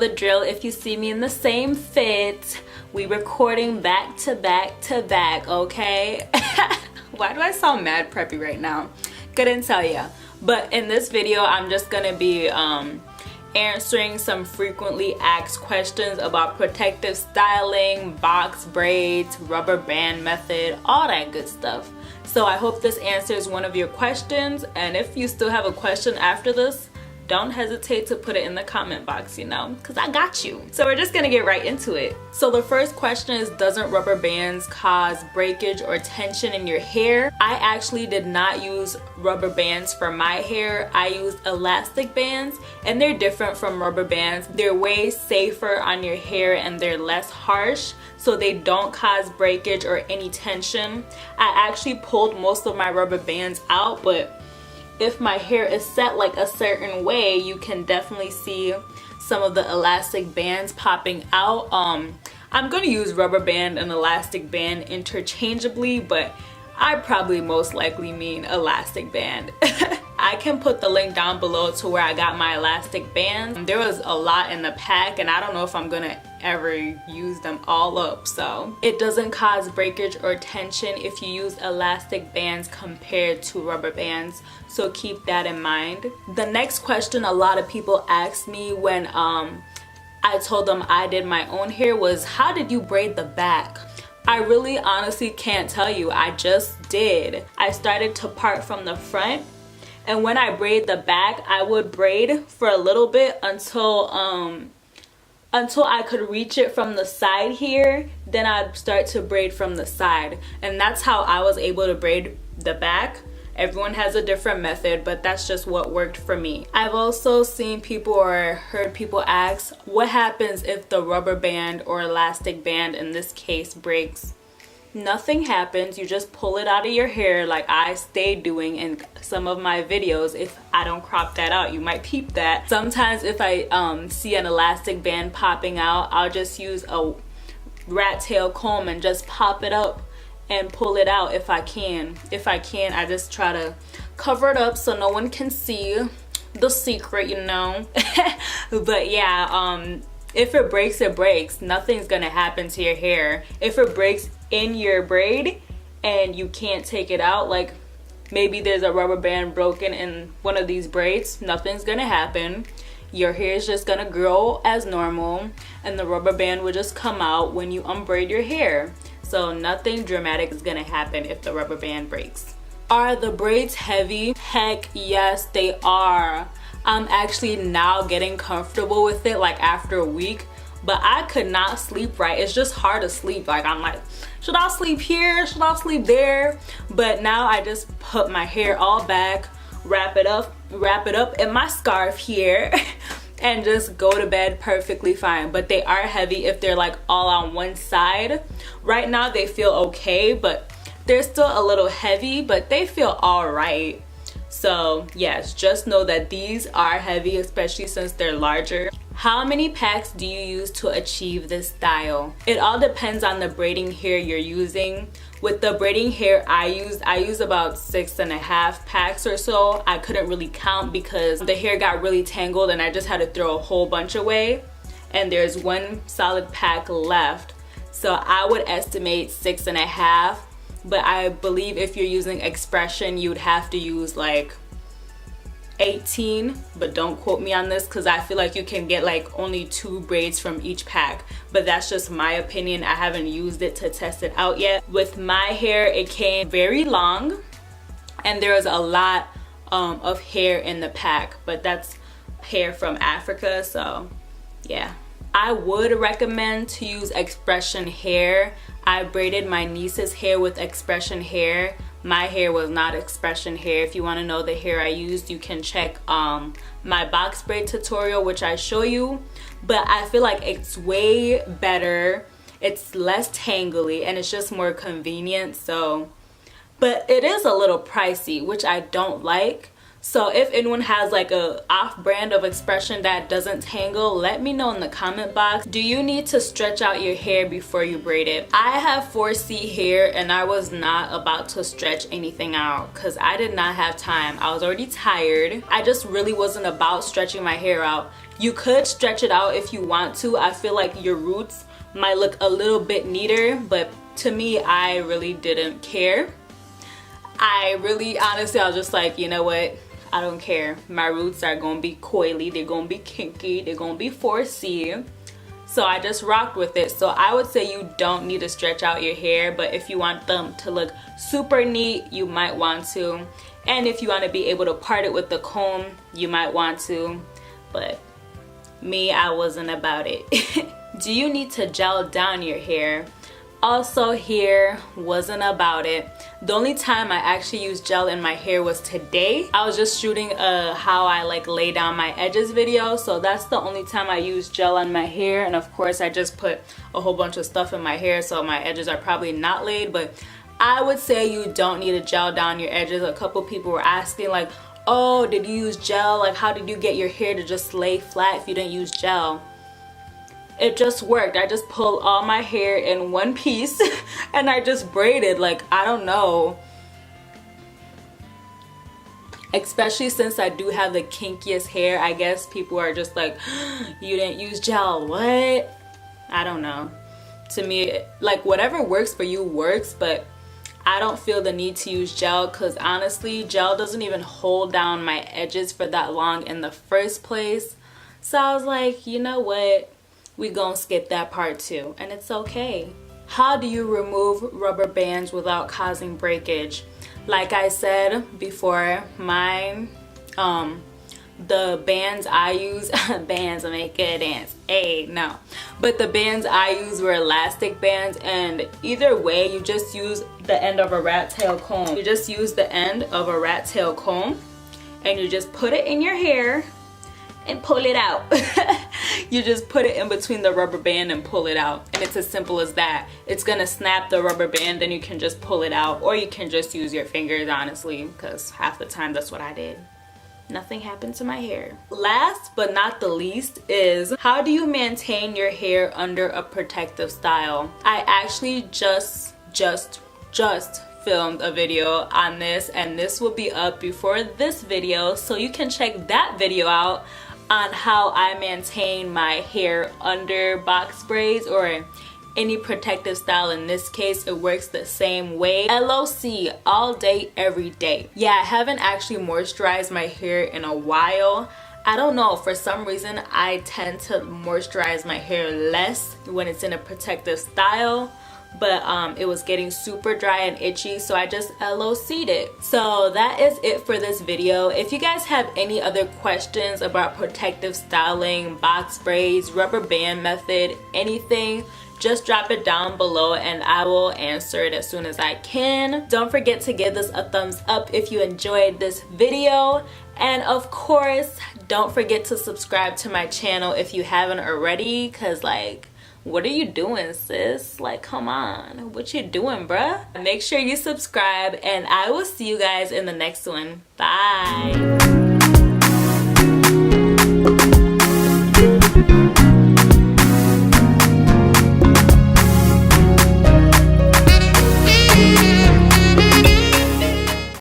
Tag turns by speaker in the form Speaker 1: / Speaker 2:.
Speaker 1: the drill. If you see me in the same fit, we recording back to back to back, okay? Why do I sound mad preppy right now? Couldn't tell ya. But in this video, I'm just gonna be answering some frequently asked questions about protective styling, box braids, rubber band method, all that good stuff. So I hope this answers one of your questions, and if you still have a question after this, don't hesitate to put it in the comment box, you know, because I got you. So we're just gonna get right into it. So the first question is, doesn't rubber bands cause breakage or tension in your hair? I actually did not use rubber bands for my hair. I used elastic bands, and they're different from rubber bands. They're way safer on your hair and they're less harsh, so they don't cause breakage or any tension. I actually pulled most of my rubber bands out, but if my hair is set like a certain way, you can definitely see some of the elastic bands popping out. I'm gonna use rubber band and elastic band interchangeably, but I probably most likely mean elastic band. I can put the link down below to where I got my elastic bands. There was a lot in the pack, and I don't know if I'm gonna ever use them all up. So it doesn't cause breakage or tension if you use elastic bands compared to rubber bands, so keep that in mind. The next question a lot of people asked me when I told them I did my own hair was, how did you braid the back? I really honestly can't tell you. I just did. I started to part from the front, and when I braid the back, I would braid for a little bit until I could reach it from the side here. Then I'd start to braid from the side, and that's how I was able to braid the back. Everyone has a different method, but that's just what worked for me. I've also seen people or heard people ask, what happens if the rubber band or elastic band in this case breaks? Nothing happens. You just pull it out of your hair like I stay doing in some of my videos. If I don't crop that out, you might peep that. Sometimes if I see an elastic band popping out, I'll just use a rat tail comb and just pop it up and pull it out if I can. If I can't, I just try to cover it up so no one can see the secret, you know. But yeah, if it breaks, it breaks. Nothing's gonna happen to your hair. If it breaks in your braid and you can't take it out, like maybe there's a rubber band broken in one of these braids, nothing's gonna happen. Your hair is just gonna grow as normal, and the rubber band will just come out when you unbraid your hair. So nothing dramatic is gonna happen if the rubber band breaks. Are the braids heavy? Heck yes, they are. I'm actually now getting comfortable with it, like after a week, but I could not sleep right. It's just hard to sleep. Like I'm like, should I sleep here? Should I sleep there? But now I just put my hair all back, wrap it up in my scarf here and just go to bed perfectly fine. But they are heavy if they're like all on one side. Right now they feel okay, but they're still a little heavy, but they feel all right. So yes, just know that these are heavy, especially since they're larger. How many packs do you use to achieve this style? It all depends on the braiding hair you're using. With the braiding hair I use about 6.5 packs or so. I couldn't really count because the hair got really tangled and I just had to throw a whole bunch away, and there's one solid pack left. So I would estimate 6.5, but I believe if you're using expression, you'd have to use like 18, but don't quote me on this because I feel like you can get like only 2 braids from each pack, but that's just my opinion. I haven't used it to test it out yet. With my hair, it came very long and there was a lot of hair in the pack, but that's hair from Africa, so yeah. I would recommend to use expression hair. I braided my niece's hair with expression hair. My hair was not expression hair. If you want to know the hair I used, you can check my box braid tutorial, which I show you. But I feel like it's way better. It's less tangly and it's just more convenient. So, but it is a little pricey, which I don't like. So if anyone has like a off-brand of expression that doesn't tangle, let me know in the comment box. Do you need to stretch out your hair before you braid it? I have 4C hair and I was not about to stretch anything out because I did not have time. I was already tired. I just really wasn't about stretching my hair out. You could stretch it out if you want to. I feel like your roots might look a little bit neater, but to me, I really didn't care. Honestly, I was just like, you know what? I don't care. My roots are gonna be coily, they're gonna be kinky, they're gonna be 4C. So I just rocked with it. So I would say you don't need to stretch out your hair, but if you want them to look super neat, you might want to. And if you want to be able to part it with the comb, you might want to. But me, I wasn't about it. Do you need to gel down your hair? Also here, wasn't about it. The only time I actually used gel in my hair was today. I was just shooting a how I like lay down my edges video, so that's the only time I used gel on my hair. And of course I just put a whole bunch of stuff in my hair, so my edges are probably not laid, but I would say you don't need to gel down your edges. A couple people were asking like, oh, did you use gel? Like, how did you get your hair to just lay flat if you didn't use gel? It just worked. I just pulled all my hair in one piece and I just braided. Like, I don't know. Especially since I do have the kinkiest hair, I guess people are just like, you didn't use gel, what? I don't know. To me, like, whatever works for you works, but I don't feel the need to use gel because honestly, gel doesn't even hold down my edges for that long in the first place. So I was like, you know what? We gonna skip that part too, and it's okay. How do you remove rubber bands without causing breakage? Like I said before, mine, the bands I use, bands make it dance, no. But the bands I use were elastic bands, and either way, you just use the end of a rat tail comb. You just use the end of a rat tail comb, and you just put it in your hair, and pull it out. You just put it in between the rubber band and pull it out, and it's as simple as that. It's gonna snap the rubber band, then you can just pull it out, or you can just use your fingers, honestly, because half the time that's what I did. Nothing happened to my hair. Last but not the least is, how do you maintain your hair under a protective style? I actually just filmed a video on this, and this will be up before this video, so you can check that video out on how I maintain my hair under box braids or any protective style. In this case, it works the same way. LOC, all day, every day. Yeah, I haven't actually moisturized my hair in a while. I don't know, for some reason I tend to moisturize my hair less when it's in a protective style, but it was getting super dry and itchy, so I just LOC'd it. So that is it for this video. If you guys have any other questions about protective styling, box braids, rubber band method, anything, just drop it down below and I will answer it as soon as I can. Don't forget to give this a thumbs up if you enjoyed this video, and of course don't forget to subscribe to my channel if you haven't already, because like, what are you doing, sis? Like, come on, what you doing, bruh? Make sure you subscribe, and I will see you guys in the next one. Bye.